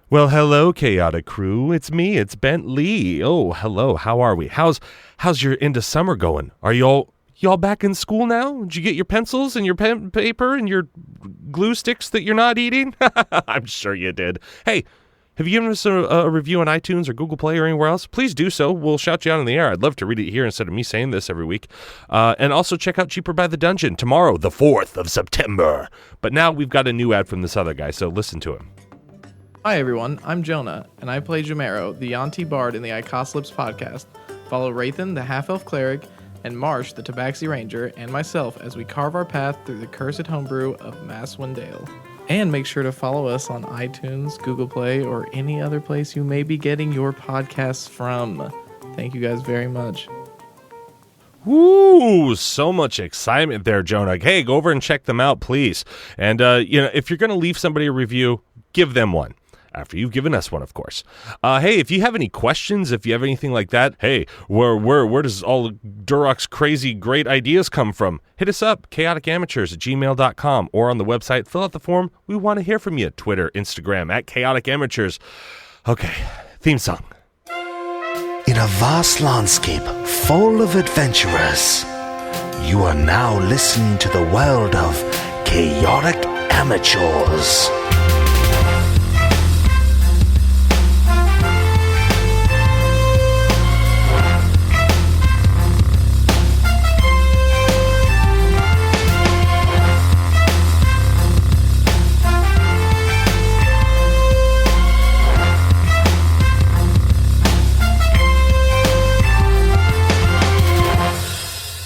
Well, hello, Chaotic Crew. It's me. It's Bentley. Oh, hello. How are we? How's your into summer going? Are y'all back in school now? Did you get your pencils and your pen paper and your glue sticks that you're not eating? I'm sure you did. Hey, have you given us a review on iTunes or Google Play or anywhere else? Please do so. We'll shout you out in the air. I'd love to read it here instead of me saying this every week. And also check out Cheaper by the Dungeon tomorrow, the 4th of September. But now we've got a new ad from this other guy, so listen to him. Hi everyone, I'm Jonah, and I play Jamero, the Yonti Bard in the Icoslips podcast. Follow Rathan, the half-elf cleric, and Marsh, the Tabaxi Ranger, and myself as we carve our path through the cursed homebrew of Masswind Dale. And make sure to follow us on iTunes, Google Play, or any other place you may be getting your podcasts from. Thank you guys very much. Woo! So much excitement there, Jonah. Hey, go over and check them out, please. And, if you're going to leave somebody a review, give them one. After you've given us one, of course. Hey, if you have any questions, if you have anything like that, hey, where does all Durok's crazy great ideas come from? Hit us up, chaoticamateurs@gmail.com, or on the website. Fill out the form. We want to hear from you. Twitter, Instagram, @chaoticamateurs. Okay, theme song. In a vast landscape full of adventurers, you are now listening to the world of Chaotic Amateurs.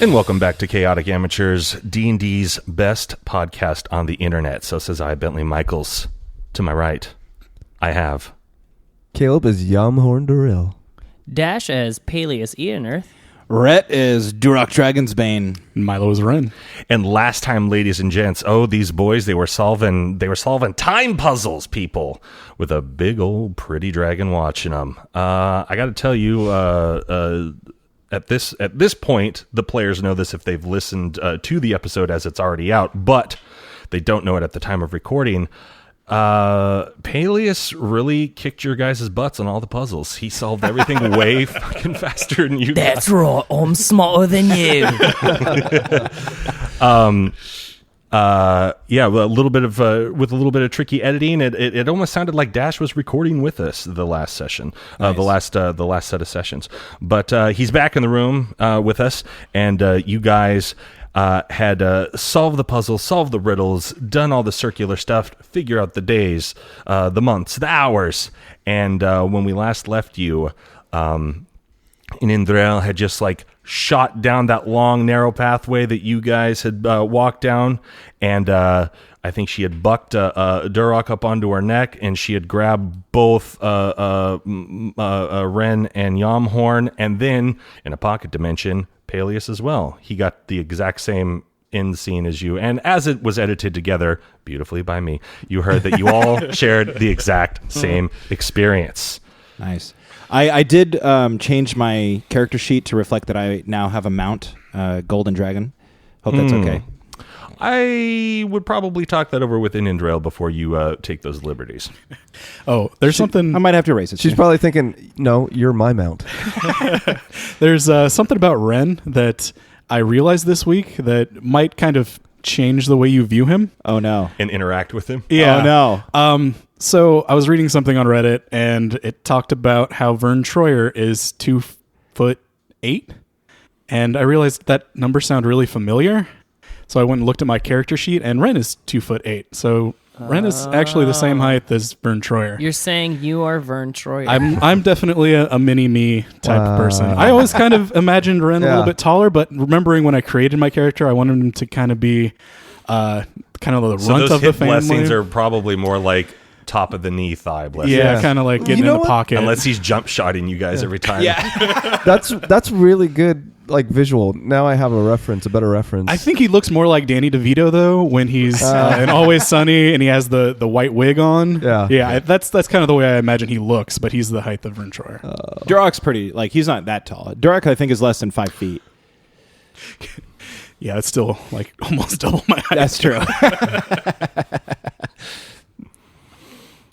And welcome back to Chaotic Amateurs, D&D's best podcast on the internet. So says I, Bentley Michaels. To my right, I have... Caleb is Yamhorn Durrell. Dash as Paelias Earth. Rhett is Durok Dragon's Bane. Milo is Ren. And last time, ladies and gents, these boys, they were solving time puzzles, people, with a big old pretty dragon watching them. I got to tell you, At this point, the players know this if they've listened to the episode as it's already out, but they don't know it at the time of recording. Paelias really kicked your guys' butts on all the puzzles. He solved everything way fucking faster than you. That's right, I'm smarter than you. With a little bit of tricky editing, it almost sounded like Dash was recording with us the last session, Nice. the last set of sessions. But he's back in the room with us, and you guys had solved the puzzles, solved the riddles, done all the circular stuff, figure out the days, the months, the hours, and when we last left you, Indrel had just shot down that long, narrow pathway that you guys had walked down, and I think she had bucked Durok up onto her neck, and she had grabbed both Ren and Yamhorn, and then, in a pocket dimension, Paelias as well. He got the exact same end scene as you, and as it was edited together beautifully by me, you heard that you all shared the exact same experience. Nice. I did change my character sheet to reflect that I now have a mount, Golden Dragon. Hope that's okay. I would probably talk that over with Indrel before you take those liberties. Oh, there's something... I might have to erase it. She's probably thinking, no, you're my mount. There's something about Ren that I realized this week that might kind of change the way you view him. Oh, no. And interact with him? Yeah. Oh, no. So I was reading something on Reddit, and it talked about how Vern Troyer is 2'8", and I realized that number sounded really familiar. So I went and looked at my character sheet, and Ren is 2'8". So Ren is actually the same height as Vern Troyer. You're saying you are Vern Troyer. I'm definitely a mini-me type person. I always kind of imagined Ren a little bit taller, but remembering when I created my character, I wanted him to kind of be kind of the runt of the family. Blessings are probably more like top of the knee thigh blessings. Yeah, kind of like getting in the pocket. Unless he's jump shotting you guys every time. Yeah. That's really good, visual. Now I have a better reference. I think he looks more like Danny DeVito though when he's in Always Sunny and he has the white wig on. Yeah. That's kind of the way I imagine he looks, but he's the height of Vern Troyer. Durok's pretty, he's not that tall. Durok, I think, is less than 5 feet. Yeah, it's still almost double my height. That's true.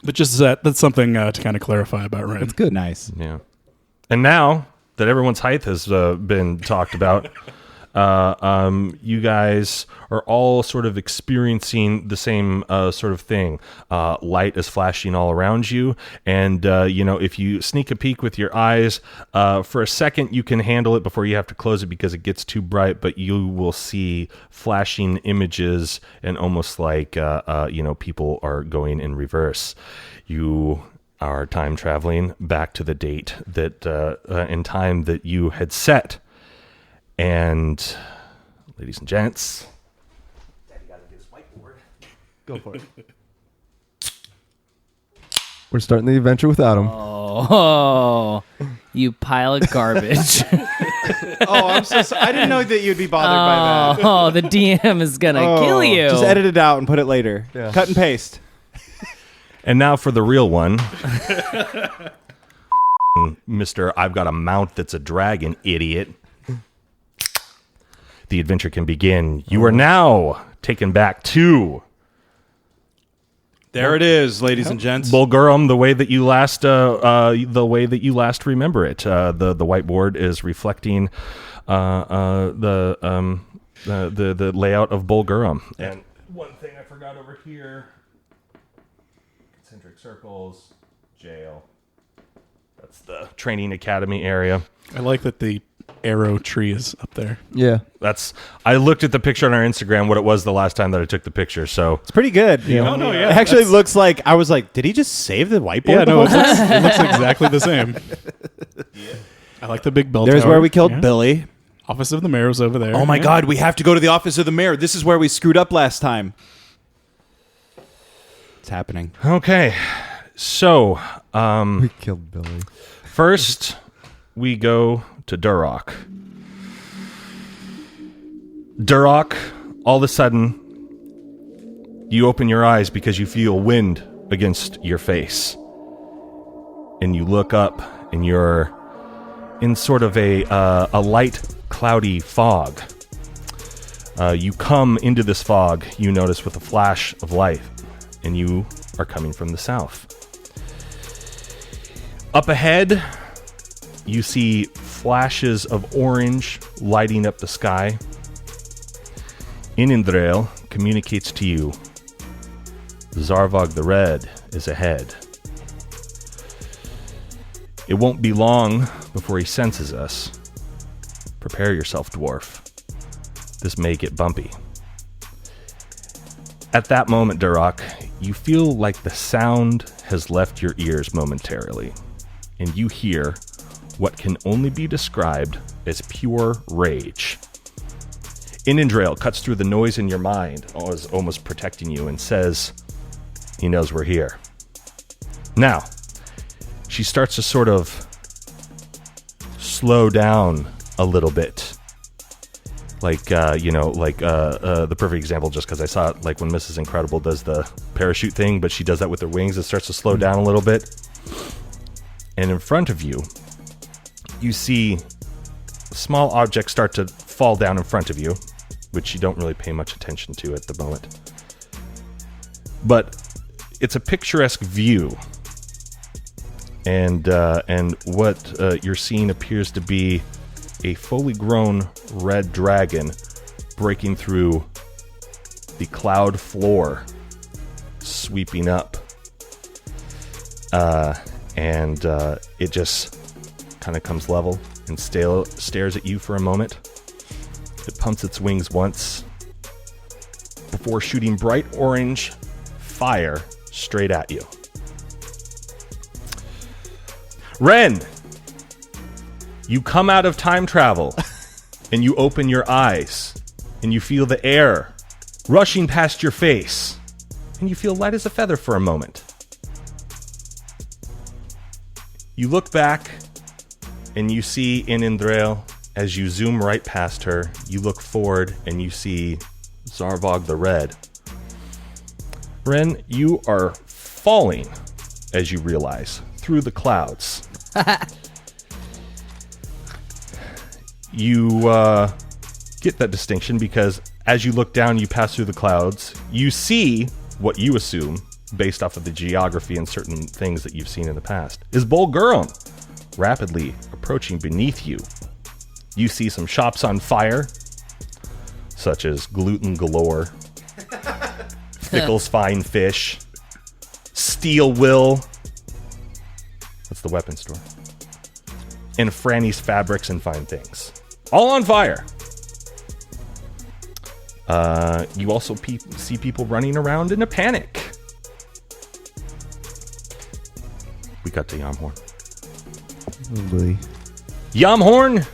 But just that's something to kind of clarify about Ren. It's good. Nice. Yeah. And now that everyone's height has been talked about, you guys are all sort of experiencing the same sort of thing. Light is flashing all around you, and if you sneak a peek with your eyes, for a second you can handle it before you have to close it because it gets too bright. But you will see flashing images, and almost like people are going in reverse. You are time traveling back to the date that in time that you had set. And ladies and gents, Daddy got to get his whiteboard. Go for it. We're starting the adventure without him. Oh, you pile of garbage. I'm so sorry. I didn't know that you'd be bothered by that. Oh, the DM is going to kill you. Just edit it out and put it later. Yeah. Cut and paste. And now for the real one. Mr. I've got a mount that's a dragon, idiot. The adventure can begin. You are now taken back to There it is, ladies and gents. Bulgurum, the way that you last remember it. The whiteboard is reflecting the layout of Bulgurum. And one thing I forgot over here: concentric circles, jail. That's the training academy area. I like that the arrow tree is up there. Yeah. I looked at the picture on our Instagram, what it was the last time that I took the picture. So It's pretty good. Yeah. Oh, no, yeah, It actually looks like, I was like, did he just save the whiteboard? Yeah, the no, whole time? it looks exactly the same. I like the big bell There's tower. where we killed Yeah. Billy. Office of the mayor was over there. Oh my Yeah. God, we have to go to the office of the mayor. This is where we screwed up last time. It's happening. okay, so We killed Billy. first we go to Durok. Durok, all of a sudden, you open your eyes because you feel wind against your face. And you look up, and you're in sort of a light, cloudy fog. You come into this fog, you notice, with a flash of light, and you are coming from the south. Up ahead, you see flashes of orange lighting up the sky. Inindrel communicates to you. Zarvog the Red is ahead. It won't be long before he senses us. Prepare yourself, dwarf. This may get bumpy. At that moment, Durok, you feel like the sound has left your ears momentarily, and you hear what can only be described as pure rage. Inindrel cuts through the noise in your mind, almost protecting you, and says, he knows we're here. Now, she starts to sort of slow down a little bit. The perfect example, just because I saw it, like when Mrs. Incredible does the parachute thing, but she does that with her wings. It starts to slow down a little bit. And in front of you, you see a small object start to fall down in front of you, which you don't really pay much attention to at the moment. But it's a picturesque view. And what you're seeing appears to be a fully grown red dragon breaking through the cloud floor, sweeping up. And it just kind of comes level and stares at you for a moment. It pumps its wings once before shooting bright orange fire straight at you. Ren, you come out of time travel and you open your eyes and you feel the air rushing past your face and you feel light as a feather for a moment. You look back and you see Inindrel. As you zoom right past her, you look forward and you see Zarvog the Red. Ren, you are falling, as you realize, through the clouds. You get that distinction because as you look down, you pass through the clouds. You see what you assume based off of the geography and certain things that you've seen in the past, is Bulgurum, rapidly approaching beneath you. You see some shops on fire, such as Gluten Galore, Fickle's Fine Fish, Steel Will, that's the weapon store, and Franny's Fabrics and Fine Things. All on fire. You also see people running around in a panic. We got to Yamhorn. Oh boy. Yamhorn,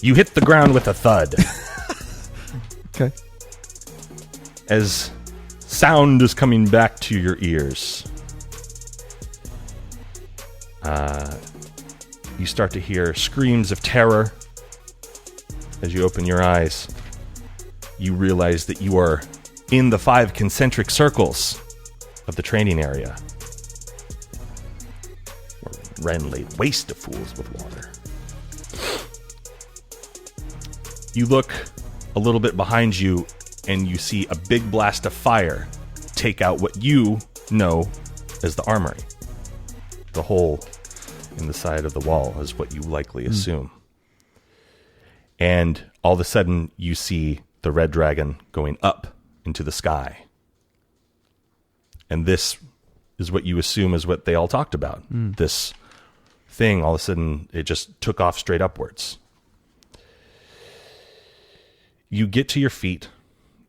you hit the ground with a thud. Okay. As sound is coming back to your ears. You start to hear screams of terror. As you open your eyes, you realize that you are in the 5 concentric circles of the training area. Ren laid waste to fools with water. You look a little bit behind you, and you see a big blast of fire take out what you know as the armory. The hole in the side of the wall is what you likely assume. And all of a sudden, you see the red dragon going up into the sky. And this is what you assume is what they all talked about. This thing, all of a sudden, it just took off straight upwards. You get to your feet.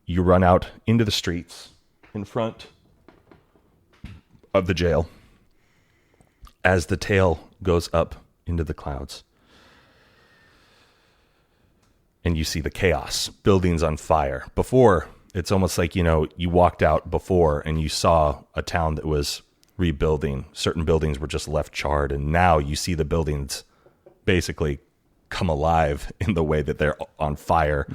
You run out into the streets in front of the jail as the tail goes up into the clouds. And you see the chaos, buildings on fire. Before, it's almost like, you walked out before and you saw a town that was rebuilding. Certain buildings were just left charred, and now you see the buildings basically come alive in the way that they're on fire.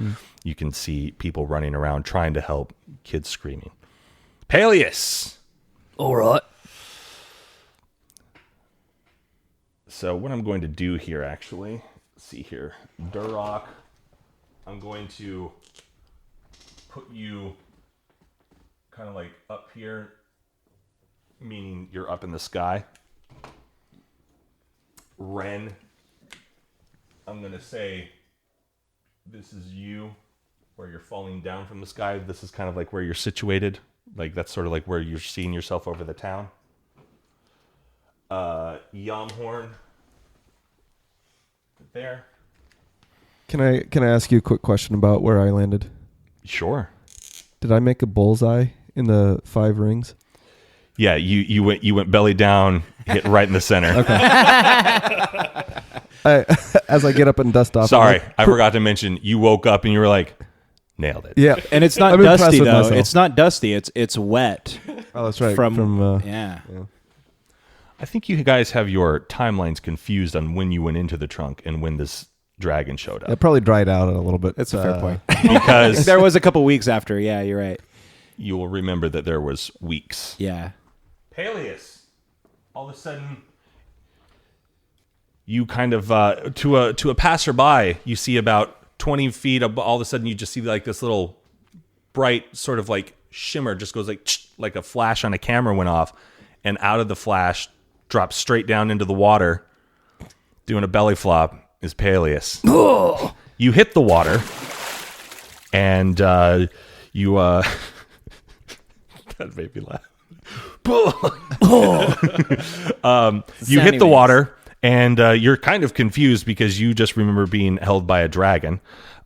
You can see people running around trying to help, kids screaming. Paelias! All right. So what I'm going to do here, actually, see here, Durrock, I'm going to put you kind of like up here, meaning you're up in the sky. Ren, I'm going to say this is you, where you're falling down from the sky. This is kind of like where you're situated. Like that's sort of like where you're seeing yourself over the town. Yamhorn, there. Can I ask you a quick question about where I landed? Sure. Did I make a bullseye in the 5 rings? Yeah, you went belly down, hit right in the center. Okay. As I get up and dust off. Sorry, I forgot to mention you woke up and you were like, nailed it. Yeah, And it's not I'm impressed dusty with though. myself. It's not dusty. It's wet. Oh, that's right. Yeah. I think you guys have your timelines confused on when you went into the trunk and when this dragon showed up. It probably dried out a little bit. That's a fair point. Because There was a couple weeks after. Yeah, you're right. you will remember that there was weeks. Yeah. Paelias, all of a sudden, you kind of to a passerby, you see about 20 feet. All of a sudden, you just see like this little bright sort of like shimmer, just goes like a flash on a camera went off, and out of the flash, drops straight down into the water, doing a belly flop. Is Paelias. You hit the water, and you that made me laugh. You hit the water, and you're kind of confused because you just remember being held by a dragon,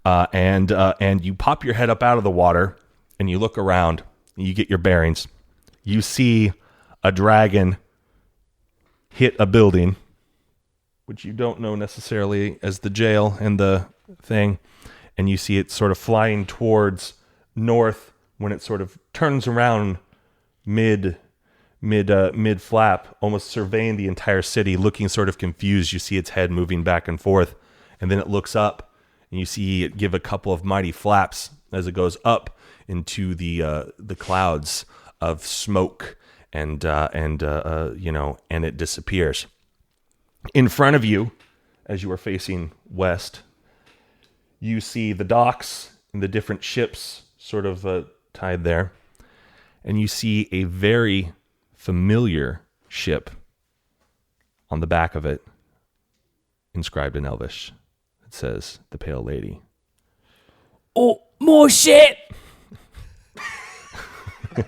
and you pop your head up out of the water, and you look around, and you get your bearings. You see a dragon hit a building, which you don't know necessarily as the jail and the thing, and you see it sort of flying towards north when it sort of turns around mid flap, almost surveying the entire city, looking sort of confused. You see its head moving back and forth, and then it looks up, and you see it give a couple of mighty flaps as it goes up into the clouds of smoke, and it disappears. In front of you, as you are facing west, you see the docks and the different ships sort of tied there. And you see a very familiar ship on the back of it, inscribed in Elvish. It says, The Pale Lady. Oh, more shit.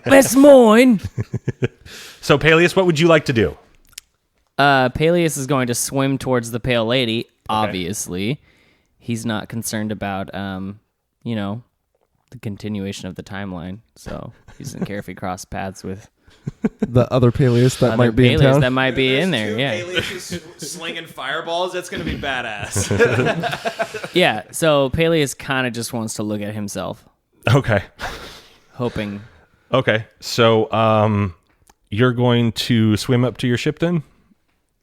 That's mine. So, Paelias, what would you like to do? Paelias is going to swim towards the Pale Lady, obviously. He's not concerned about, the continuation of the timeline. So he doesn't care if he cross paths with The other Paelias that might be in Paelias town. that might be in there, yeah. Paelias is slinging fireballs. That's going to be badass. Yeah, so Paelias kind of just wants to look at himself, Okay. hoping. Okay. So, you're going to swim up to your ship then?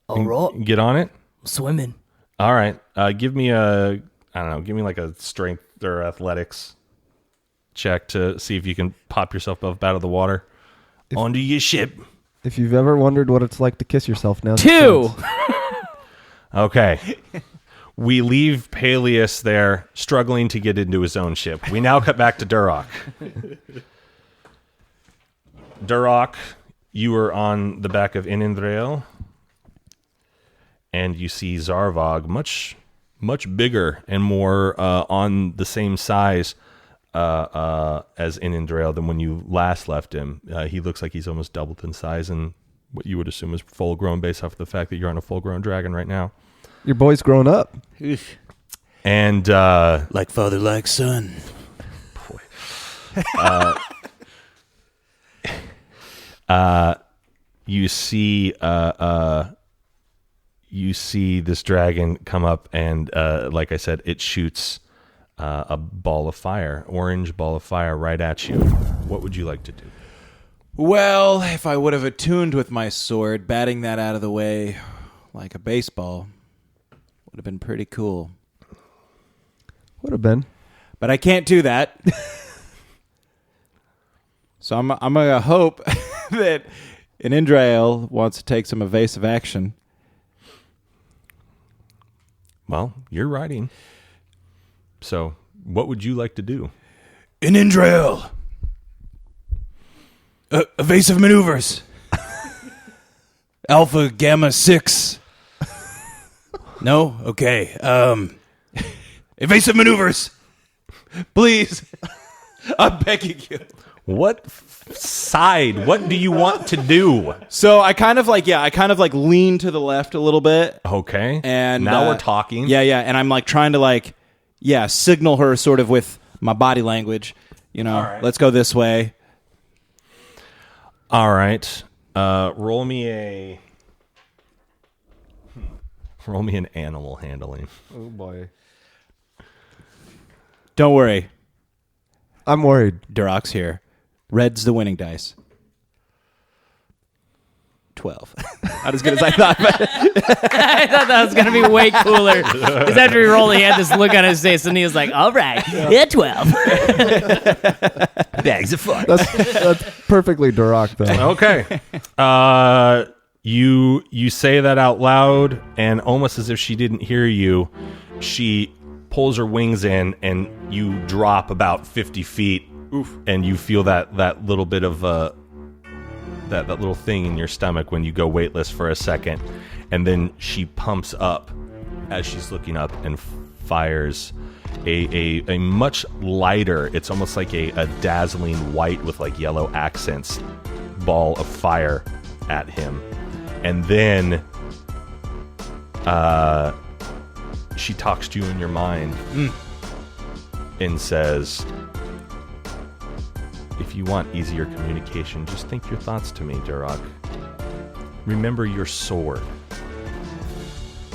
All right, Get on it? swimming. All right. Give me like a strength or athletics check to see if you can pop yourself up out of the water. Onto your ship. If you've ever wondered what it's like to kiss yourself, now 2. Okay. We leave Paelias there struggling to get into his own ship. We now cut back to Duroc. Duroc, you are on the back of Inindreil, and you see Zarvog much bigger and more on the same size as Inindreil than when you last left him. He looks like he's almost doubled in size, and what you would assume is full grown based off the fact that you're on a full grown dragon right now. Your boy's grown up. And Like father, like son. you see this dragon come up, and like I said, it shoots a ball of fire, orange ball of fire, right at you. What would you like to do? Well, if I would have attuned with my sword, batting that out of the way like a baseball would have been pretty cool. Would have been. But I can't do that. So I'm going to hope that Inindreil wants to take some evasive action. Well, you're riding. So, what would you like to do? Inindreil! Evasive maneuvers. Alpha, Gamma 6. No? Okay. Evasive maneuvers. Please. I'm begging you. What side? What do you want to do? So I kind of like lean to the left a little bit. Okay. And now we're talking. Yeah. And I'm like trying to signal her sort of with my body language. You know, right. Let's go this way. All right. Roll me an animal handling. Oh, boy. Don't worry. I'm worried. Duroc's here. Red's the winning dice. 12. Not as good as I thought. But I thought that was going to be way cooler. Because after he rolled, he had this look on his face, and he was like, all right, yeah, 12. Bags of fun. That's perfectly Duroc, though. Okay. You say that out loud, and almost as if she didn't hear you, she pulls her wings in, and you drop about 50 feet. Oof. And you feel that little bit of that little thing in your stomach when you go weightless for a second, and then she pumps up as she's looking up and fires a much lighter, it's almost like a dazzling white with like yellow accents ball of fire at him. And then she talks to you in your mind and says, if you want easier communication, just think your thoughts to me, Duroc. Remember your sword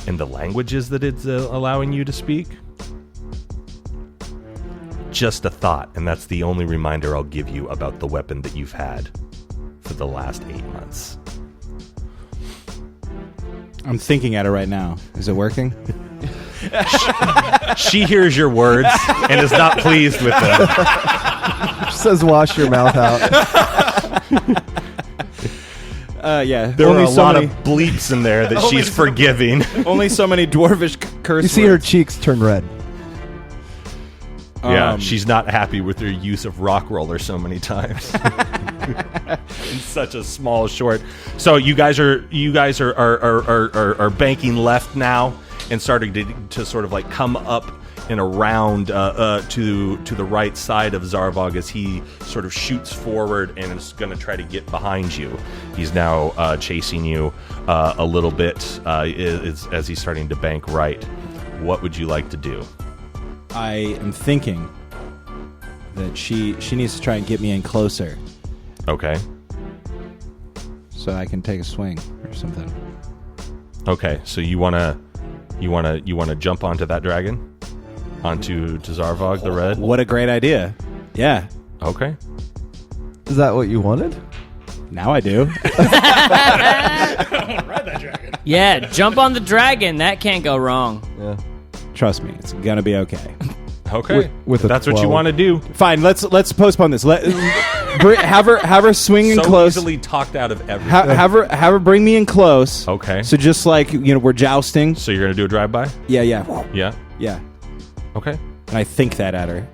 and the languages that it's allowing you to speak. Just a thought, and that's the only reminder I'll give you about the weapon that you've had for the last 8 months. I'm thinking at it right now. Is it working? She hears your words and is not pleased with them. She says, wash your mouth out. Yeah. There were a lot many, of bleeps in there that she's forgiving. only so many dwarvish curse You see her words. cheeks turn red. Yeah, she's not happy with her use of rock roller so many times in such a small short. So you guys are banking left now and starting to sort of like come up and around to the right side of Zarvog as he sort of shoots forward and is going to try to get behind you. He's now chasing you a little bit as he's starting to bank right. What would you like to do? I am thinking that she needs to try and get me in closer Okay. so I can take a swing or something. Okay. So you wanna jump onto that dragon, onto Zarvog the Red. What a great idea. Yeah. Okay. Is that what you wanted? Now I do. Yeah, jump on the dragon. That can't go wrong. Yeah. Trust me, it's gonna be okay. Okay. With a That's what you 12. want to do. Fine, let's postpone this. Have her swing in So close. easily talked out of everything. Have her bring me in close. Okay. So just like we're jousting. So you're gonna do a drive-by? Yeah. Yeah. Okay. And I think that at her.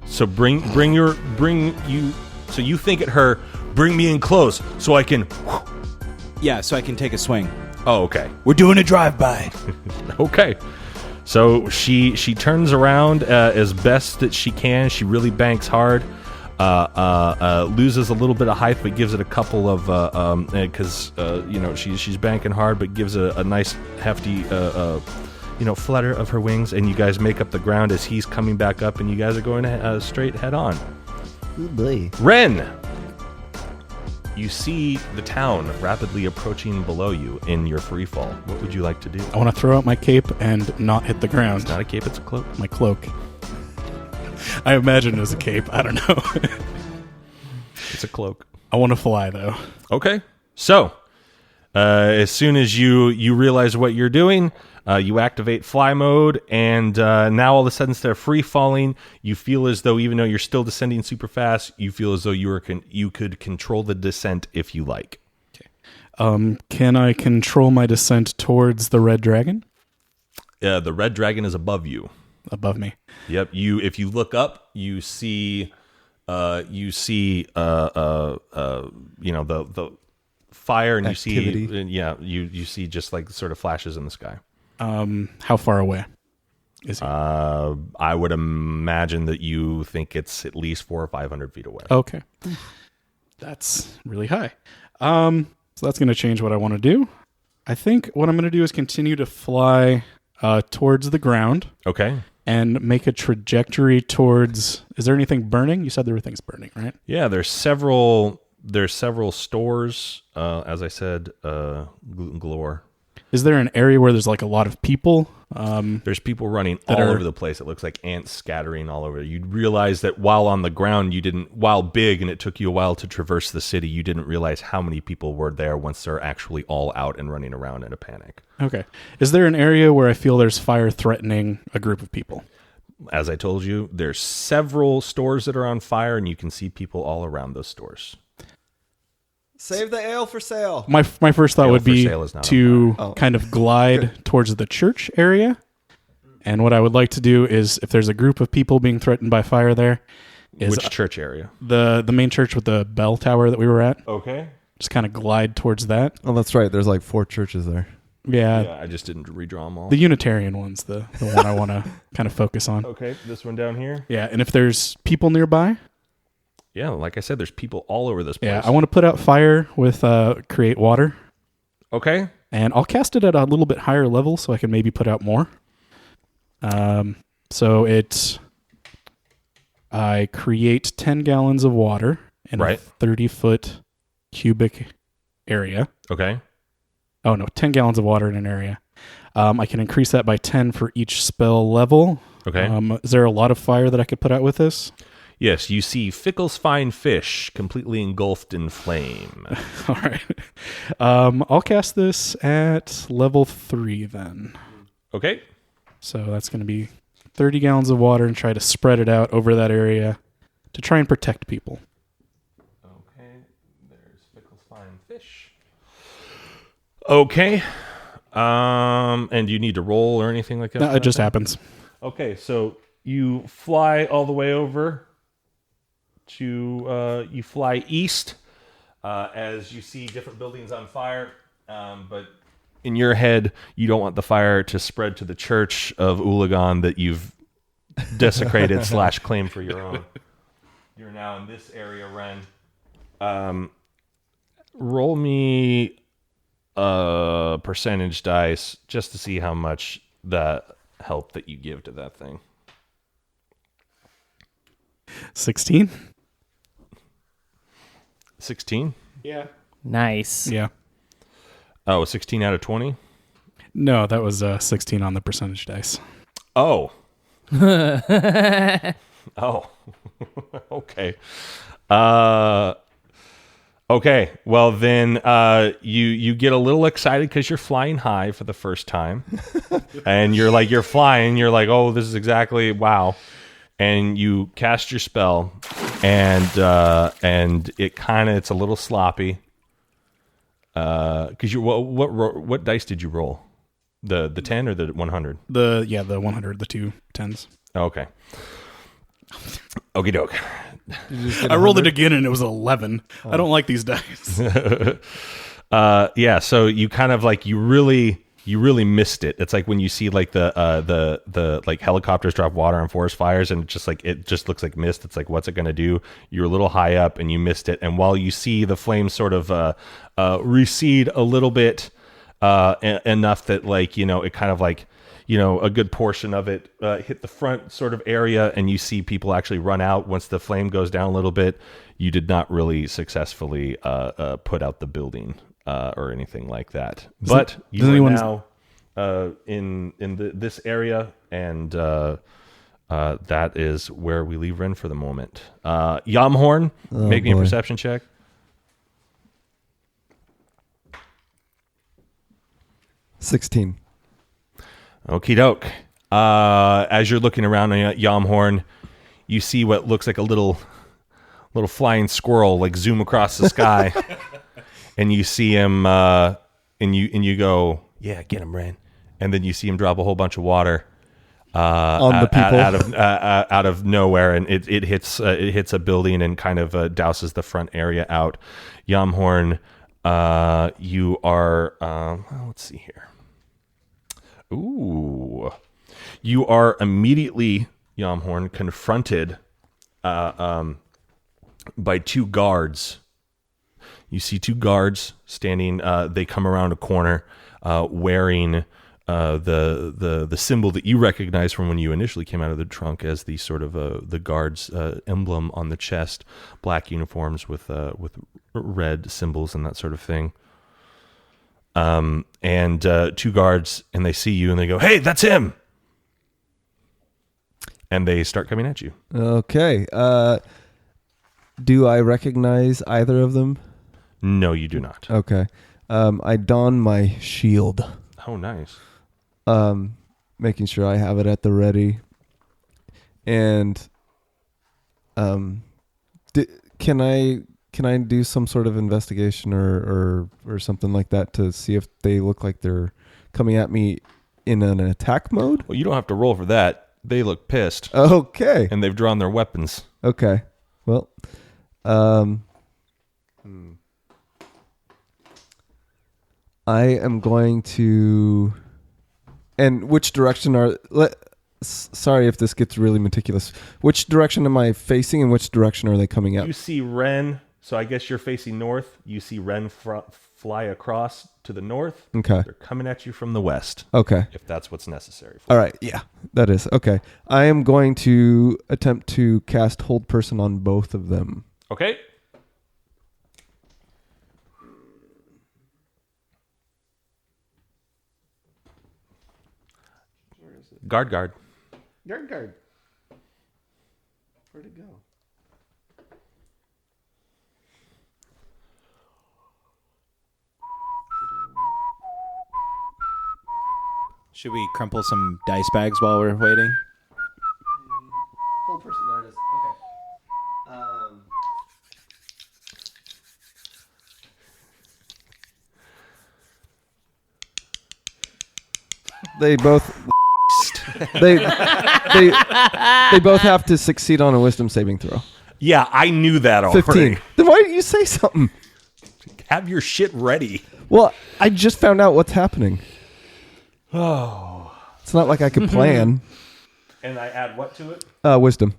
So bring you. So you think at her. Bring me in close so I can. Yeah, so I can take a swing. Oh, okay. We're doing a drive-by. Okay. So she turns around as best that she can. She really banks hard. Loses a little bit of height, but gives it a couple of because she's banking hard, but gives a nice hefty flutter of her wings, and you guys make up the ground as he's coming back up, and you guys are going straight head on. Oh boy. Ren, you see the town rapidly approaching below you in your free fall. What would you like to do? I want to throw out my cape and not hit the ground. It's not a cape, it's a cloak. My cloak. I imagine it as a cape. I don't know. It's a cloak. I want to fly, though. Okay. So, as soon as you realize what you're doing, you activate fly mode, and now all of a sudden instead of free falling, you feel as though even though you're still descending super fast, you feel as though you could control the descent if you like. Can I control my descent towards the red dragon? The red dragon is above you. Above me. Yep. If you look up, you see the fire, and Activity. you see just like sort of flashes in the sky. How far away is he? I would imagine that you think it's at least 400 or 500 feet away. Okay. That's really high. So that's going to change what I want to do. I think what I'm going to do is continue to fly towards the ground. Okay. And make a trajectory towards... Is there anything burning? You said there were things burning, right? Yeah, there's several stores, as I said, gluten galore. Is there an area where there's like a lot of people? There's people running all over the place. It looks like ants scattering all over. You'd realize that while on the ground, while big and it took you a while to traverse the city, you didn't realize how many people were there once they're actually all out and running around in a panic. Okay. Is there an area where I feel there's fire threatening a group of people? As I told you, there's several stores that are on fire, and you can see people all around those stores. Save the ale for sale. My first thought Ale would for be sale is not to on fire. kind of glide towards the church area. And what I would like to do is, if there's a group of people being threatened by fire there, is Which church area? the main church with the bell tower that we were at. Okay. Just kind of glide towards that. Oh, that's right. There's like 4 churches there. Yeah, I just didn't redraw them all. the Unitarian one's the one I want to kind of focus on. Okay, this one down here. Yeah, and if there's people nearby, Yeah, like I said, there's people all over this place. yeah, I want to put out fire with create water. Okay. And I'll cast it at a little bit higher level so I can maybe put out more. I create 10 gallons of water in Right. a 30-foot cubic area. Okay. Oh, no, 10 gallons of water in an area. I can increase that by 10 for each spell level. Okay. Is there a lot of fire that I could put out with this? Yes, you see Fickle's fine fish completely engulfed in flame. All right. I'll cast this at level 3 then. Okay. So that's going to be 30 gallons of water and try to spread it out over that area to try and protect people. Okay. There's Fickle's fine fish. Okay. And do you need to roll or anything like that? No, it just happens. Okay, so you fly all the way over to you fly east as you see different buildings on fire, but in your head you don't want the fire to spread to the church of Ulagan that you've desecrated / claimed for your own. You're now in this area, Ren. Roll me a percentage dice just to see how much the help that you give to that thing. 16? 16? Yeah. Nice. Yeah. Oh, 16 out of 20? No, that was 16 on the percentage dice. Oh. Oh. Okay. Okay. Well, then you get a little excited because you're flying high for the first time. And you're flying. You're like, oh, this is exactly, wow. And you cast your spell, and it's a little sloppy. Because what dice did you roll? The 10 or the 100? The 100, the two 10s. Okay. Okie doke. I rolled it again and it was 11. I don't like these dice. Yeah, so you kind of like you really missed it. It's like when you see like the like helicopters drop water on forest fires and it just looks like mist. It's like, what's it going to do? You're a little high up and you missed it. And while you see the flames sort of recede a little bit enough that it kind of like a good portion of it hit the front sort of area, and you see people actually run out once the flame goes down a little bit. You did not really successfully put out the building or anything like that. But you are now in this area, and that is where we leave Ren for the moment. Yamhorn, make me a perception check. $16. Okie doke. As you're looking around on Yamhorn, you see what looks like a little flying squirrel like zoom across the sky, and you see him, and you go, yeah, get him, Ren. And then you see him drop a whole bunch of water on the people out of nowhere, and it hits a building and kind of douses the front area out. Yamhorn, you are let's see here. Ooh, you are immediately, Yamhorn, confronted by two guards. You see two guards standing. They come around a corner wearing the symbol that you recognize from when you initially came out of the trunk as the sort of the guard's emblem on the chest, black uniforms with red symbols and that sort of thing. And two guards, and they see you and they go, "Hey, that's him!" And they start coming at you. Okay. Do I recognize either of them? No, you do not. Okay. I don my shield. Oh, nice. Making sure I have it at the ready. And can I do some sort of investigation or something like that to see if they look like they're coming at me in an attack mode? Well, you don't have to roll for that. They look pissed. Okay. And they've drawn their weapons. Okay. Well, I am going to. And which direction are? Sorry if this gets really meticulous. Which direction am I facing, and which direction are they coming at? You see Ren. So I guess you're facing north. You see Ren fly across to the north. Okay. They're coming at you from the west. Okay. If that's what's necessary for All right. Yeah, that is. Okay. I am going to attempt to cast Hold Person on both of them. Okay. Where is it? Guard. Guard. Where'd it go? Should we crumple some dice bags while we're waiting? Hold Person. There it is. Okay. They both. They both have to succeed on a wisdom saving throw. Yeah, I knew that already. 15. Then why didn't you say something? Have your shit ready. Well, I just found out what's happening. Oh. It's not like I could plan. And I add what to it? Wisdom.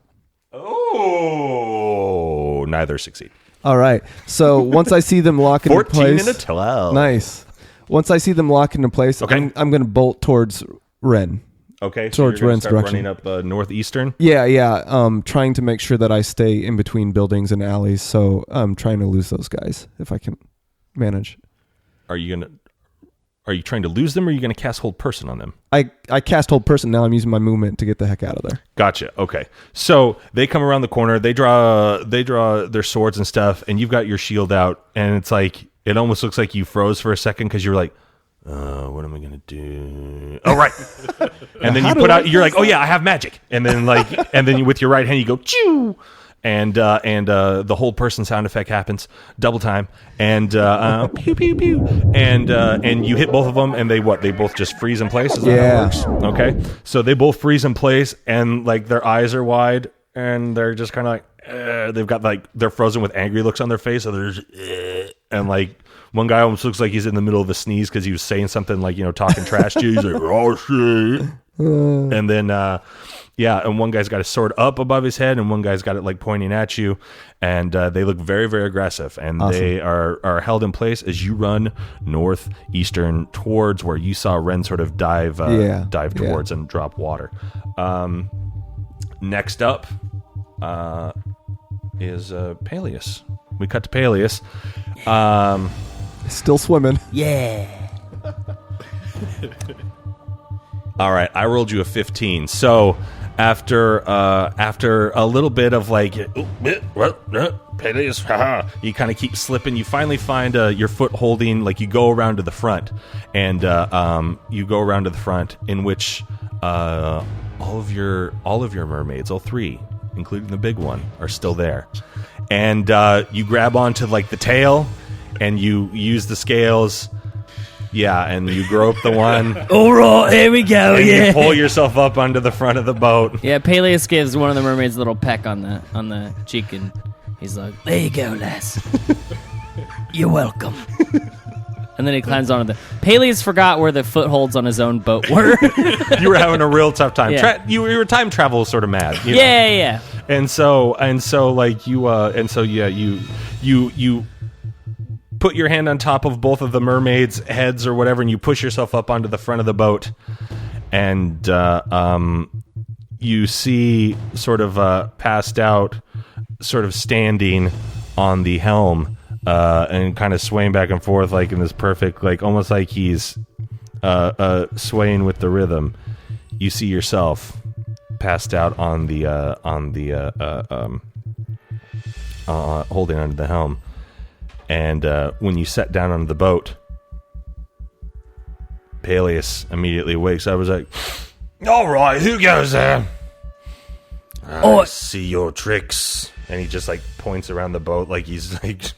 Oh, neither succeed. All right. So once I see them lock into 14 place. and a 12. Nice. Once I see them lock into place, Okay. I'm going to bolt towards Ren. Okay, so Towards you're gonna Ren's start direction. running up northeastern. Yeah. Trying to make sure that I stay in between buildings and alleys. So I'm trying to lose those guys if I can manage. Are you trying to lose them, or are you gonna cast hold person on them? I cast hold person. Now I'm using my movement to get the heck out of there. Gotcha. Okay, so they come around the corner. They draw their swords and stuff, and you've got your shield out, and it's like it almost looks like you froze for a second because you're like, what am I gonna do? Oh, right. And then you put out. You're like, oh yeah, I have magic. And then with your right hand you go choo, and the hold person sound effect happens double time, and pew pew pew, and you hit both of them, and they both just freeze in place. Is that how it works? Okay, so they both freeze in place, and like their eyes are wide, and they're just kind of like they've got like they're frozen with angry looks on their face, so there's and like. One guy almost looks like he's in the middle of a sneeze because he was saying something like, talking trash to you. He's like, oh, shit. And then, and one guy's got his sword up above his head, and one guy's got it like pointing at you. And they look very, very aggressive. And awesome. They are held in place as you run northeastern towards where you saw Ren sort of dive towards and drop water. Next up is Paelias. We cut to Paelias. Still swimming. Yeah. All right, I rolled you a 15. So after a little bit of like, Paelias, you kind of keep slipping. You finally find your foot holding. Like you go around to the front, and in which all of your mermaids, all three, including the big one, are still there. And you grab onto like the tail, and you use the scales, and you grope the one. All right, here we go. And you pull yourself up onto the front of the boat. Yeah, Paelias gives one of the mermaids a little peck on the cheek, and he's like, "There you go, lass. You're welcome." And then he climbs onto the. Paelias forgot where the footholds on his own boat were. You were having a real tough time. Yeah. You were time travel sort of mad. You know? Yeah. And so like you put your hand on top of both of the mermaids' heads or whatever, and you push yourself up onto the front of the boat, and you see sort of passed out, sort of standing on the helm, and kind of swaying back and forth like in this perfect, like almost like he's swaying with the rhythm. You see yourself passed out on the holding onto the helm. And when you sat down on the boat, Paelias immediately wakes up. I was like, all right, who goes there? I see your tricks. And he just like points around the boat like he's like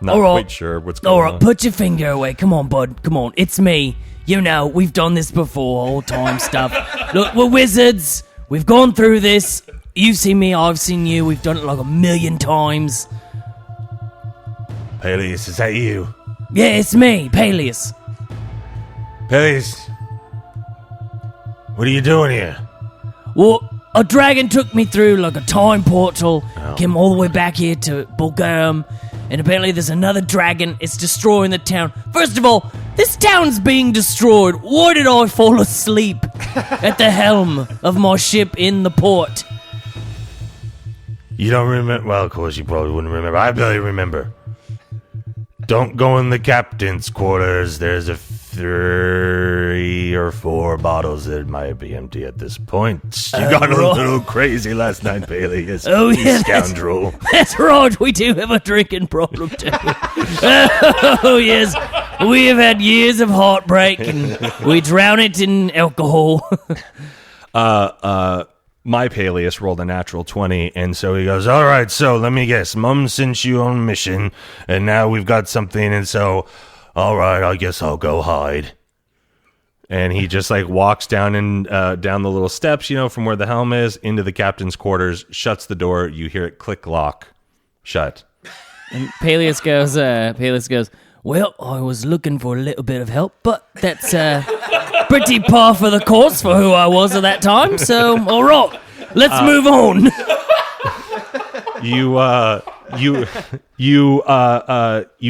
not quite sure what's going on. All right, put your finger away. Come on, bud. Come on. It's me. We've done this before, old time stuff. Look, we're wizards. We've gone through this. You've seen me, I've seen you. We've done it like 1,000,000 times. Paelias, is that you? Yeah, it's me, Paelias. Paelias, what are you doing here? Well, a dragon took me through like a time portal, came all the way back here to Bulgarum, and apparently there's another dragon. It's destroying the town. First of all, this town's being destroyed. Why did I fall asleep at the helm of my ship in the port? You don't remember? Well, of course you probably wouldn't remember. I barely remember. Don't go in the captain's quarters. There's 3 or 4 bottles that might be empty at this point. You got a little crazy last night, Paelias. Oh, yeah, scoundrel. That's right. We do have a drinking problem, too. Oh, yes. We have had years of heartbreak, and we drown it in alcohol. My Paelias rolled a natural 20, and so he goes, all right, so let me guess. Mom sent you on a mission, and now we've got something, and so, all right, I guess I'll go hide. And he just like walks down and down the little steps, from where the helm is into the captain's quarters, shuts the door. You hear it click, lock, shut. And Paelias goes, well, I was looking for a little bit of help, but that's pretty par for the course for who I was at that time. So, all right, let's move on. You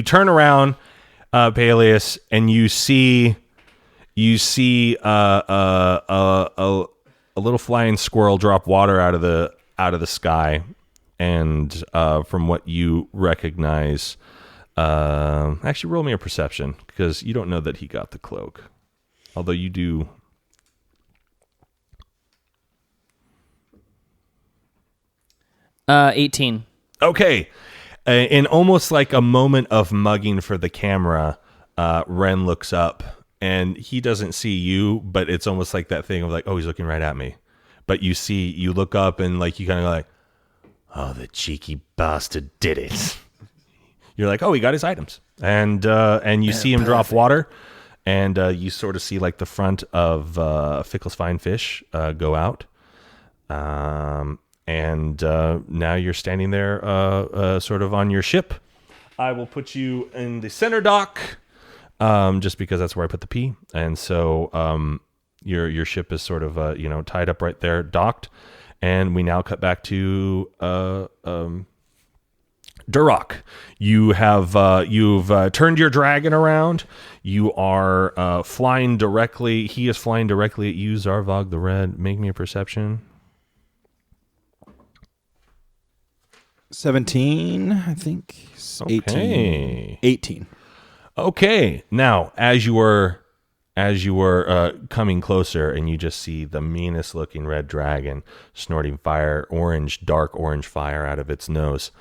turn around, Paelias, and you see a little flying squirrel drop water out of the sky, and from what you recognize, actually roll me a perception because you don't know that he got the cloak, although you do. 18. Okay. In almost like a moment of mugging for the camera, Ren looks up and he doesn't see you, but it's almost like that thing of like, oh, he's looking right at me. But you look up and like you kind of like, oh, the cheeky bastard did it. You're like, oh, he got his items. And you see him drop water, and you sort of see like the front of Fickle's Fine Fish go out. And now you're standing there sort of on your ship. I will put you in the center dock just because that's where I put the P. And so your ship is sort of tied up right there, docked. And we now cut back to Duroc. You've turned your dragon around. You are flying directly. He is flying directly at you, Zarvog the Red. Make me a perception. 17, I think. 18. Okay. 18. Okay. Now, as you were coming closer, and you just see the meanest looking red dragon snorting dark orange fire out of its nose.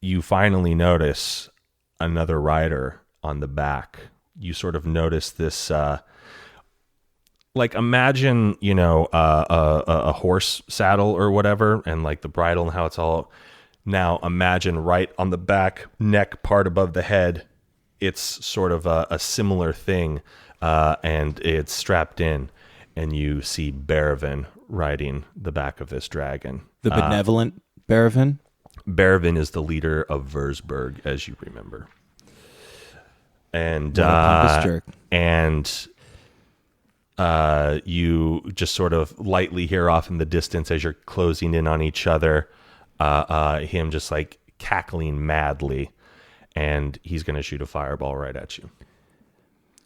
You finally notice another rider on the back. You sort of notice this, like imagine, a horse saddle or whatever, and like the bridle and how it's all. Now imagine right on the back neck part above the head, it's sort of a similar thing, and it's strapped in, and you see Baravin riding the back of this dragon. The benevolent Baravin? Baravin is the leader of Versberg, as you remember. And you just sort of lightly hear off in the distance as you're closing in on each other, him just like cackling madly, and he's going to shoot a fireball right at you.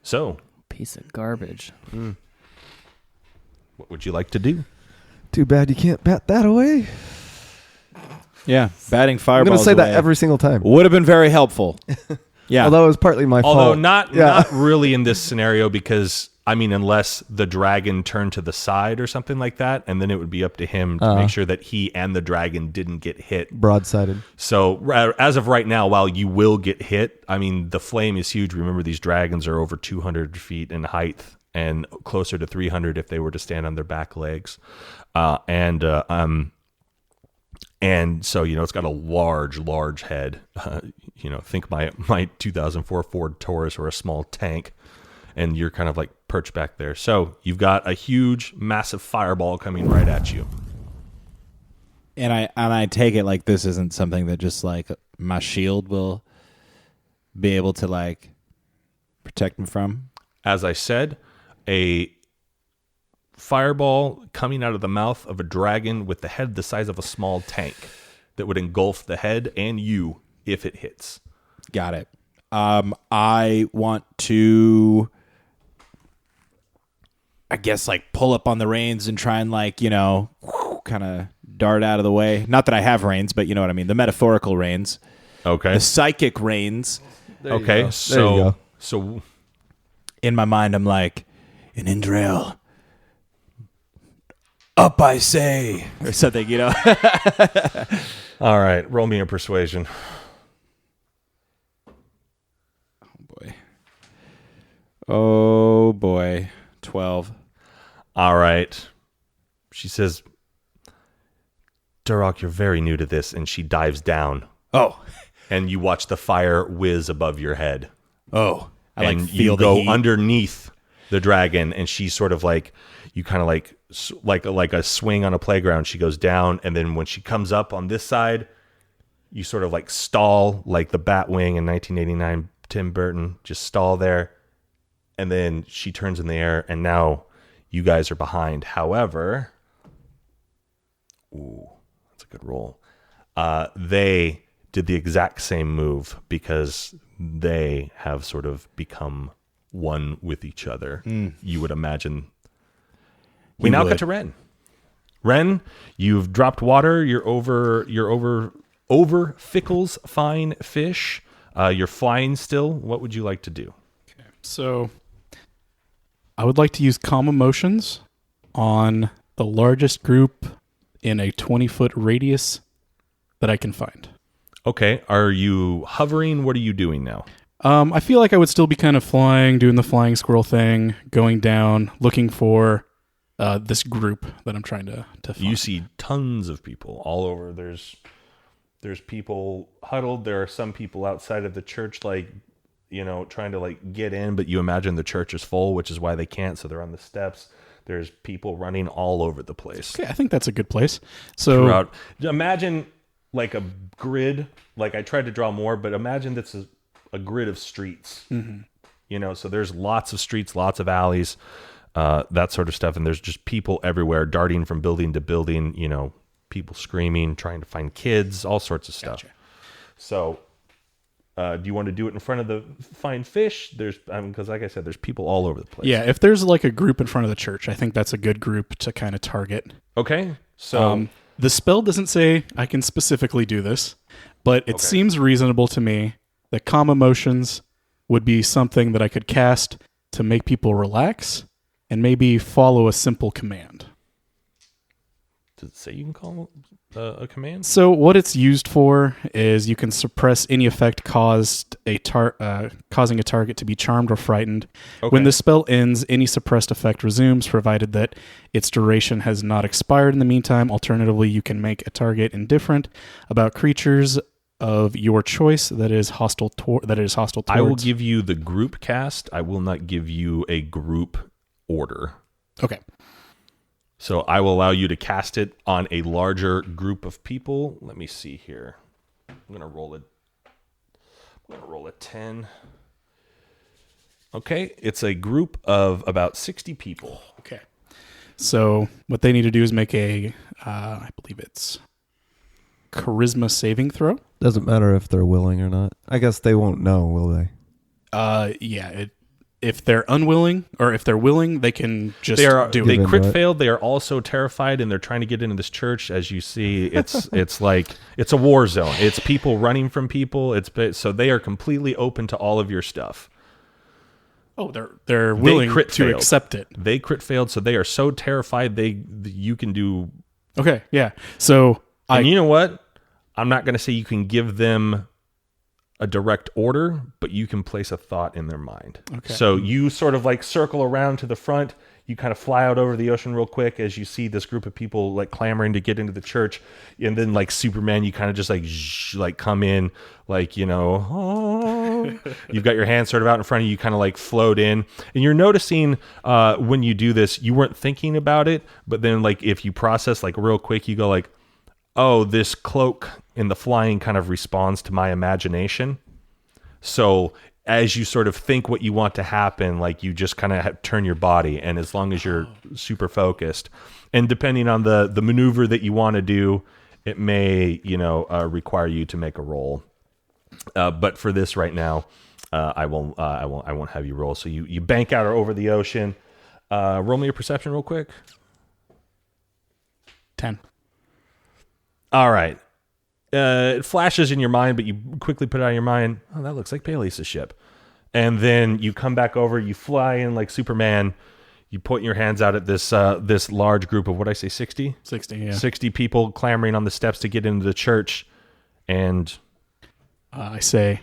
So, Piece of garbage. what would you like to do? Too bad you can't bat that away. Yeah, batting I'm fireballs going to say away that every single time. would have been very helpful. Yeah. Although it was partly my fault. Although not really in this scenario, because I mean, unless the dragon turned to the side or something like that, and then it would be up to him to make sure that he and the dragon didn't get hit. Broadsided. So as of right now, while you will get hit, I mean, the flame is huge. Remember, these dragons are over 200 feet in height and closer to 300 if they were to stand on their back legs. And so, it's got a large head. Think my 2004 Ford Taurus or a small tank, and you're kind of like perched back there. So you've got a huge, massive fireball coming right at you. And I take it like this isn't something that just like my shield will be able to like protect me from. As I said, a fireball coming out of the mouth of a dragon with the head the size of a small tank that would engulf the head and you if it hits. Got it. I want to, I guess, like pull up on the reins and try and like, kind of dart out of the way. Not that I have reins, but you know what I mean. The metaphorical reins. Okay. The psychic reins. Okay. So In my mind, I'm like, in Indrael, up I say, or something, All right. Roll me a persuasion. Oh boy. 12. All right. She says, Duroc, you're very new to this, and she dives down. Oh. And you watch the fire whiz above your head. Oh. and feel you the go heat. underneath the dragon, and she's sort of like, you kind of like a swing on a playground. She goes down, and then when she comes up on this side, you sort of like stall, like the Batwing in 1989, Tim Burton, just stall there, and then she turns in the air, and now you guys are behind. However, ooh, that's a good roll. They did the exact same move because they have sort of become one with each other. You would imagine. We now cut to Ren. Ren, you've dropped water. You're over Fickle's fine fish. You're flying still. What would you like to do? So I would like to use calm emotions on the largest group in a 20-foot radius that I can find. Okay. Are you hovering? What are you doing now? I feel like I would still be kind of flying, doing the flying squirrel thing, going down, looking for this group that I'm trying to find. You see tons of people all over. There's people huddled. There are some people outside of the church, like, trying to like get in, but you imagine the church is full, which is why they can't. So they're on the steps. There's people running all over the place. Okay, I think that's a good place. So Throughout, imagine like a grid. Like I tried to draw more, but imagine that's a grid of streets. Mm-hmm. So there's lots of streets, lots of alleys, that sort of stuff, and there's just people everywhere, darting from building to building. People screaming, trying to find kids, all sorts of stuff. Gotcha. So, do you want to do it in front of the fine fish? Because like I said, there's people all over the place. yeah, if there's like a group in front of the church, I think that's a good group to kind of target. Okay. So The spell doesn't say I can specifically do this, but it seems reasonable to me that calm emotions would be something that I could cast to make people relax and maybe follow a simple command. does it say you can call a command? So what it's used for is you can suppress any effect causing a target to be charmed or frightened. Okay. When the spell ends, any suppressed effect resumes, provided that its duration has not expired in the meantime. Alternatively, you can make a target indifferent about creatures of your choice that is hostile towards. I will give you the group cast. I will not give you a group order. Okay. So I will allow you to cast it on a larger group of people. Let me see here. I'm gonna roll a 10. Okay, it's a group of about 60 people. Okay. So what they need to do is make a, I believe it's charisma saving throw. Doesn't matter if they're willing or not. I guess they won't know, will they? If they're unwilling or if they're willing, they can just do They it. crit Right. failed. They are also terrified, and they're trying to get into this church. As you see, it's like it's a war zone. It's people running from people. So they are completely open to all of your stuff. Oh, they're willing crit to failed. accept it. They crit failed, so they are so terrified. You can do. Okay, yeah. So And you know what? I'm not going to say you can give them a direct order, but you can place a thought in their mind. Okay. So you sort of like circle around to the front. You kind of fly out over the ocean real quick as you see this group of people like clamoring to get into the church. And then like Superman, you kind of just like come in like, oh. You've got your hands sort of out in front of you, kind of like float in. And you're noticing when you do this, you weren't thinking about it. But then like if you process like real quick, you go like, oh, this cloak in the flying kind of responds to my imagination. So as you sort of think what you want to happen, like you just kind of turn your body, and as long as you're super focused, and depending on the maneuver that you want to do, it may require you to make a roll. But for this right now, I won't have you roll. So you bank out over the ocean. Roll me a perception real quick. 10. All right. It flashes in your mind, but you quickly put it out of your mind. Oh, that looks like Paelias' ship. And then you come back over, you fly in like Superman. You point your hands out at this large group of, what did I say, 60? 60, yeah. 60 people clamoring on the steps to get into the church. And I say,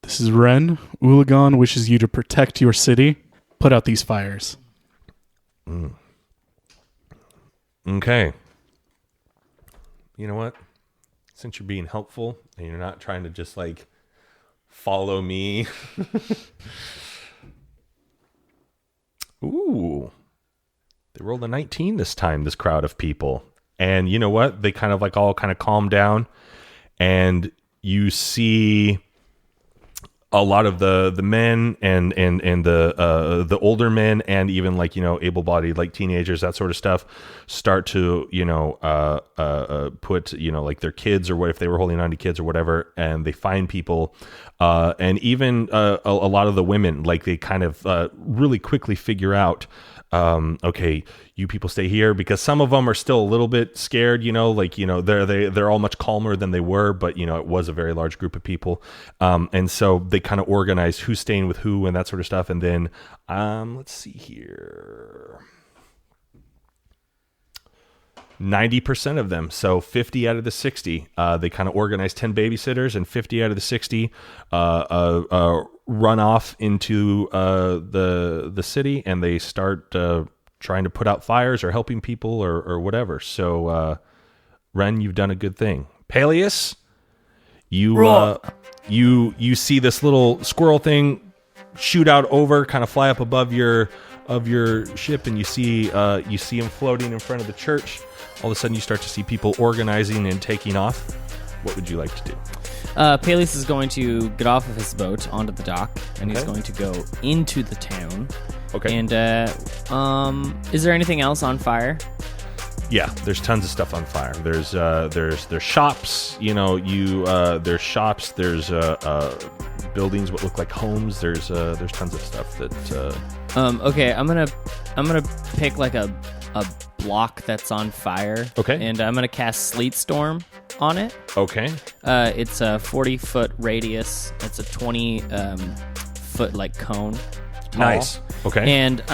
this is Ren. Ulagon wishes you to protect your city. Put out these fires. okay. You know what? Since you're being helpful and you're not trying to just like Follow me. Ooh. They rolled a 19 this time, this crowd of people. And you know what? They kind of like all kind of calm down. And you see a lot of the men and the older men and even like, you know, able-bodied like teenagers, that sort of stuff, start to, you know, put, you know, like their kids or what if they were holding on to kids or whatever, and they find people. And even a lot of the women, like they kind of really quickly figure out, okay, you people stay here, because some of them are still a little bit scared, you know, like, you know, they're all much calmer than they were, but you know, it was a very large group of people. And so they kind of organize who's staying with who and that sort of stuff. And then, let's see here. 90% of them, so 50 out of the 60, they kind of organize 10 babysitters, and 50 out of the 60 run off into the city, and they start trying to put out fires or helping people or whatever. So, Ren, you've done a good thing. Paelias, you see this little squirrel thing shoot out over, kind of fly up above your ship, and you see him floating in front of the church. All of a sudden, you start to see people organizing and taking off. What would you like to do? Paelias is going to get off of his boat onto the dock, and he's going to go into the town. Okay. And is there anything else on fire? Yeah, there's tons of stuff on fire. There's shops. You know, there's shops. There's buildings, what look like homes. There's tons of stuff that. Okay, I'm gonna pick like a block that's on fire. Okay. And I'm gonna cast Sleet Storm on it. Okay. It's a 40-foot radius. It's a 20-foot like cone. Tall. Nice. Okay. And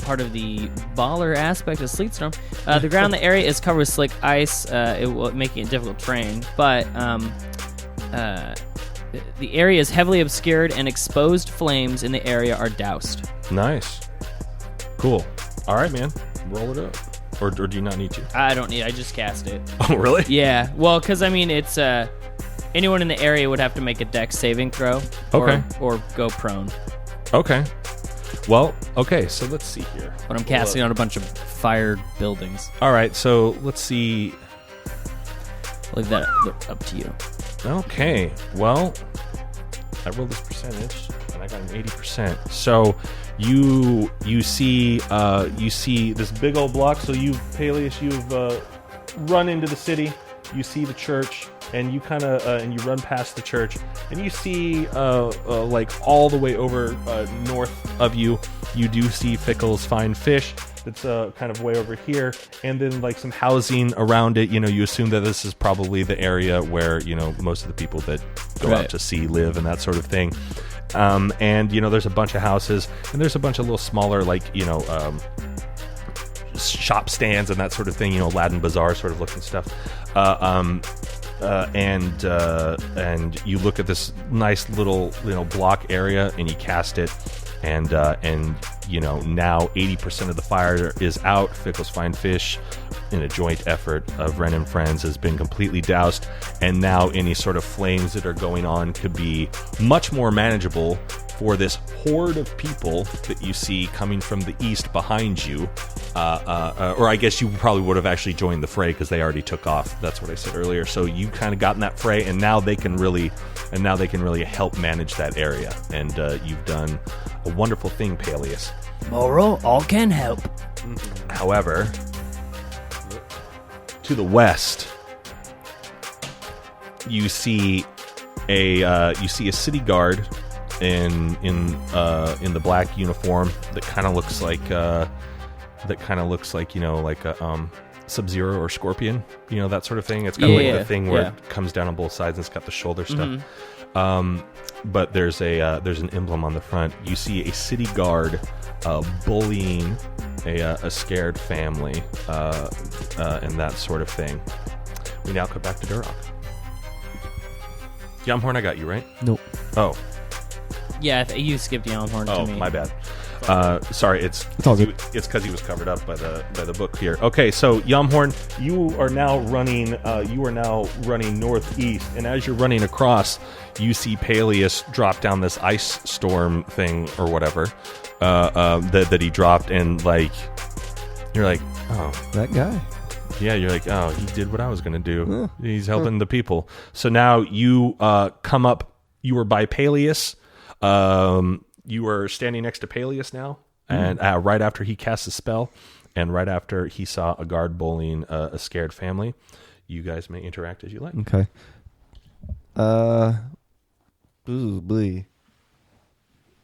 part of the baller aspect of Sleet Storm, the ground in the area is covered with slick ice. It will making it difficult terrain, but the area is heavily obscured, and exposed flames in the area are doused. Nice. Cool. All right, man. Roll it up. Or do you not need to? I don't need. I just cast it. Oh, really? Yeah. Well, because I mean, it's anyone in the area would have to make a dex saving throw. Okay. Or go prone. Okay. Well, okay. So let's see here. But I'm casting on a bunch of fired buildings. All right. So let's see. Leave that up to you. Okay. Well, I rolled this percentage, and I got an 80%. So you see this big old block. So Paelias, you've run into the city. You see the church, and you kind of and you run past the church, and you see like all the way over north of you. You do see Fickle's Fine Fish. It's kind of way over here, and then like some housing around it. You know, you assume that this is probably the area where, you know, most of the people that go out to sea live and that sort of thing. And you know, there's a bunch of houses, and there's a bunch of little smaller, like, you know, shop stands and that sort of thing. You know, Aladdin Bazaar sort of looking stuff. And you look at this nice little, you know, block area, and you cast it. And you know, now 80% of the fire is out. Fickle's Fine Fish, in a joint effort of Ren and Friends, has been completely doused, and now any sort of flames that are going on could be much more manageable for this horde of people that you see coming from the east behind you. Or I guess you probably would have actually joined the fray, because they already took off. That's what I said earlier. So you kind of got in that fray, and now they can really help manage that area. And you've done a wonderful thing, Paelias. Moral, all can help. However, to the west, you see a city guard in the black uniform that kind of looks like you know, like a Sub-Zero or Scorpion, you know, that sort of thing. It's got the thing where it comes down on both sides, and it's got the shoulder stuff. But there's an emblem on the front. You see a city guard bullying a scared family and that sort of thing. We now cut back to Durok. Yamhorn, I got you, right? Nope. Oh. Yeah, you skipped Yamhorn to me. Oh, my bad. Sorry, it's all good. It's because he was covered up by the book here. Okay, so Yamhorn, you are now running northeast, and as you're running across, you see Paelias drop down this ice storm thing or whatever that he dropped, and like you're like, oh, That guy. yeah, you're like, oh, he did what I was gonna do. He's helping the people. So now you come up. You were by Paelias. You were standing next to Paelias now, and right after he cast a spell, and right after he saw a guard bullying a scared family. You guys may interact as you like. Okay. Ooh, blee.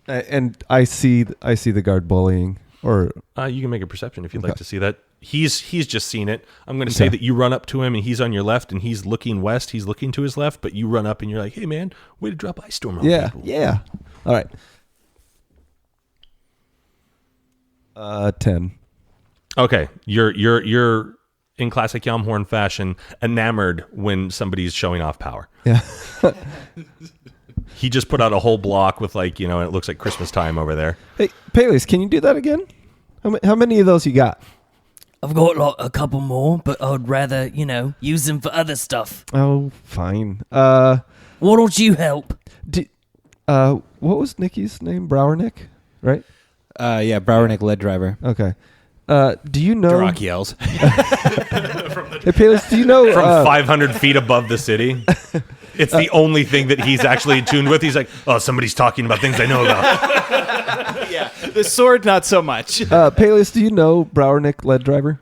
And I see the guard bullying, or You can make a perception if you'd like to see that. He's just seen it. I'm going to say that you run up to him, and he's on your left, and he's looking west. He's looking to his left, but you run up, and you're like, "Hey, man, way to drop ice storm on people." Yeah. All right. 10. Okay, you're in classic Yamhorn fashion, enamored when somebody's showing off power. Yeah. He just put out a whole block with it looks like Christmas time over there. Hey, Paelias, can you do that again? How many of those you got? I've got like a couple more, but I'd rather, use them for other stuff. Oh, fine. Why don't you help? What was Nikki's name? Brower Nick, right? Yeah, Browernick lead driver. Okay. Do you know? Rock yells. Hey, Paelias, do you know? From 500 feet above the city. It's the only thing that he's actually tuned with. He's like, oh, somebody's talking about things I know about. Yeah, the sword, not so much. Paelias, do you know Brower Nick lead driver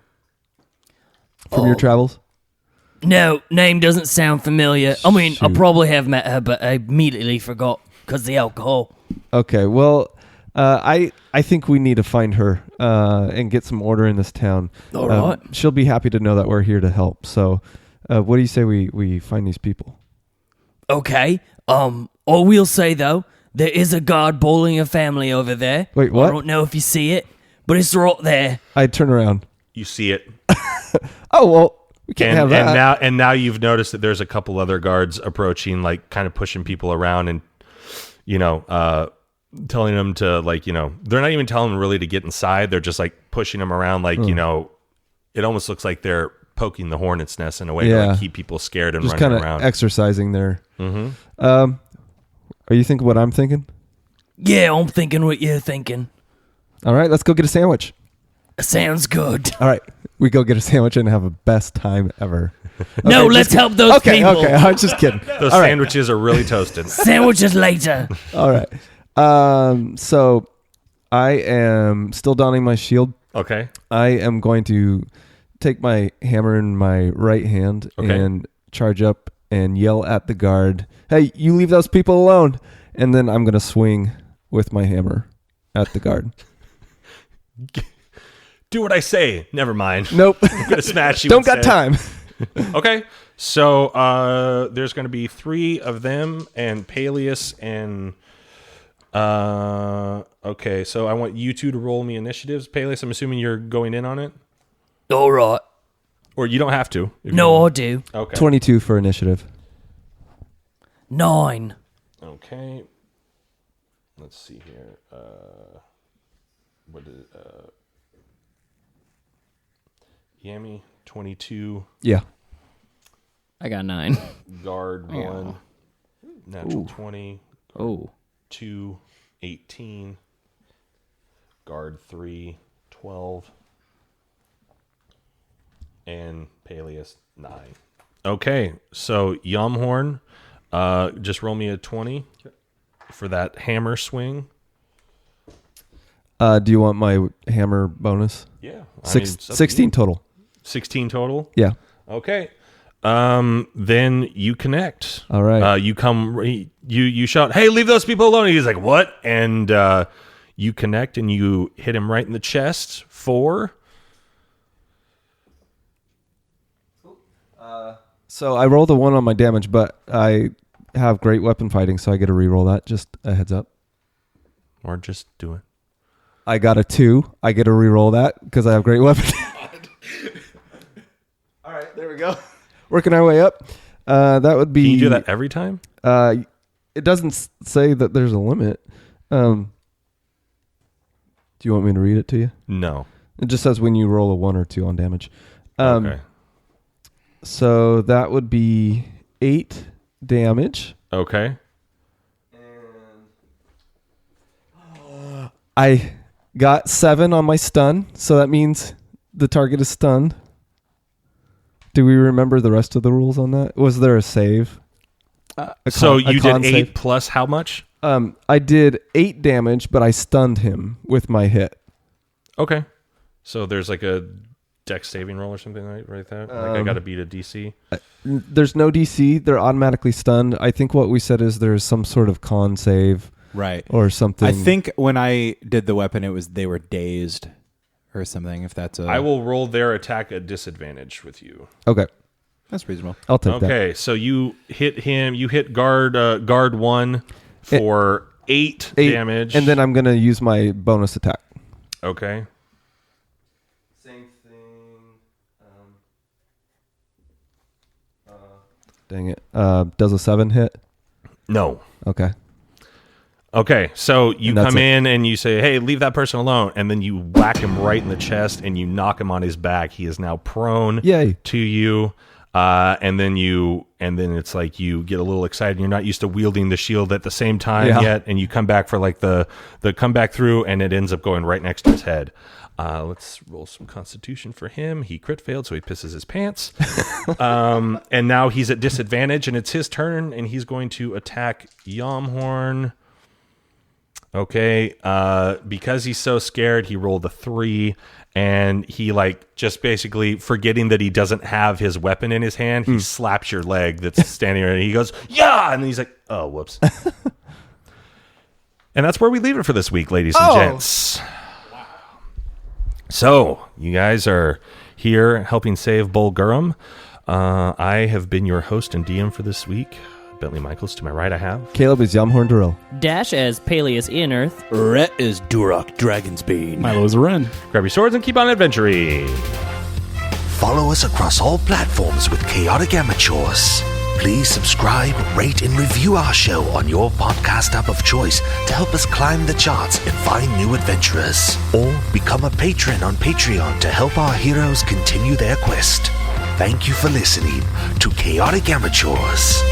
from your travels? No, name doesn't sound familiar. I mean, I Shoot. probably have met her, but I immediately forgot because the alcohol. Okay, well, I think we need to find her and get some order in this town. All right. She'll be happy to know that we're here to help. So, what do you say we find these people? Okay. I will say though, there is a guard bullying a family over there. Wait, what? I don't know if you see it, but it's right there. I turn around. You see it. Oh well, we can't have that. And now you've noticed that there's a couple other guards approaching, like kind of pushing people around and, telling them to they're not even telling them really to get inside. They're just like pushing them around. It almost looks like they're poking the hornet's nest in a way to keep people scared and Just running kind around. of exercising there. Mm-hmm. Are you thinking what I'm thinking? Yeah, I'm thinking what you're thinking. All right, let's go get a sandwich. Sounds good. All right, we go get a sandwich and have a best time ever. No, Okay, let's help those people. Okay, I was just kidding. Those All right. sandwiches are really toasted. Sandwiches later. All right. So I am still donning my shield. Okay. I am going to take my hammer in my right hand and charge up and yell at the guard, "Hey, you leave those people alone." And then I'm going to swing with my hammer at the guard. Do what I say. Never mind. Nope. I'm going to smash you. Don't got time. Okay. So there's going to be 3 of them and Paelias and... okay, so I want you two to roll me initiatives. Paelias, I'm assuming you're going in on it? All right. Or you don't have to. if No, you- I do. Okay. 22 for initiative. 9. Okay. Let's see here. What is Yami 22, Yeah. I got 9. guard 1, natural 20, Oh. 2, 18, guard 3, 12, and Paelias 9. Okay, so Yamhorn, just roll me a 20 for that hammer swing. Do you want my hammer bonus? Yeah. 16 total. 16 total? Yeah. Okay. Then you connect. All right. You shout, "Hey, leave those people alone." He's like, "What?" And you connect and you hit him right in the chest for... So I rolled a 1 on my damage, but I have great weapon fighting, so I get to reroll that. Just a heads up. Or just do it. I got a 2. I get to reroll that because I have great weapon. All right, there we go. Working our way up. That would be... Can you do that every time? It doesn't say that there's a limit. Do you want me to read it to you? No. It just says when you roll a 1 or 2 on damage. Okay. So that would be 8 damage. Okay. I got 7 on my stun, so that means the target is stunned. Do we remember the rest of the rules on that? Was there a save? So you did 8 save? plus how much? I did 8 damage, but I stunned him with my hit. Okay. So there's like a dex saving roll or something right there? Like I got to beat a DC? There's no DC. They're automatically stunned. I think what we said is there's some sort of con save. Right. Or something. I think when I did the weapon, it was they were dazed or something. If that's I will roll their attack at disadvantage with you. Okay. That's reasonable. I'll take that. Okay, so you hit him. You hit guard 1 for 8 damage. And then I'm going to use my bonus attack. Okay. Same thing. Dang it. Does a 7 hit? No. Okay. Okay, so you And that's come it. in and you say, hey, leave that person alone. And then you whack him right in the chest and you knock him on his back. He is now prone Yay. to you. And then it's like you get a little excited. You're not used to wielding the shield at the same time yet. And you come back for like the come back through and it ends up going right next to his head. Let's roll some constitution for him. He crit failed, so he pisses his pants. And now he's at disadvantage and it's his turn and he's going to attack Yamhorn. Okay, because he's so scared, he rolled a 3, and he like just basically forgetting that he doesn't have his weapon in his hand, he slaps your leg that's standing there, and he goes, yeah, and he's like, oh, whoops. And that's where we leave it for this week, ladies and gents. Wow. So, you guys are here helping save Bulgurum. I have been your host and DM for this week. Bentley Michaels. To my right, I have Caleb is Yamhorn Durrell. Dash as Paelias in Earth. Rhett is Duroc Dragonsbane. Milo is a Ren. Grab your swords and keep on adventuring. Follow us across all platforms with Chaotic Amateurs. Please subscribe, rate, and review our show on your podcast app of choice to help us climb the charts and find new adventurers. Or become a patron on Patreon to help our heroes continue their quest. Thank you for listening to Chaotic Amateurs.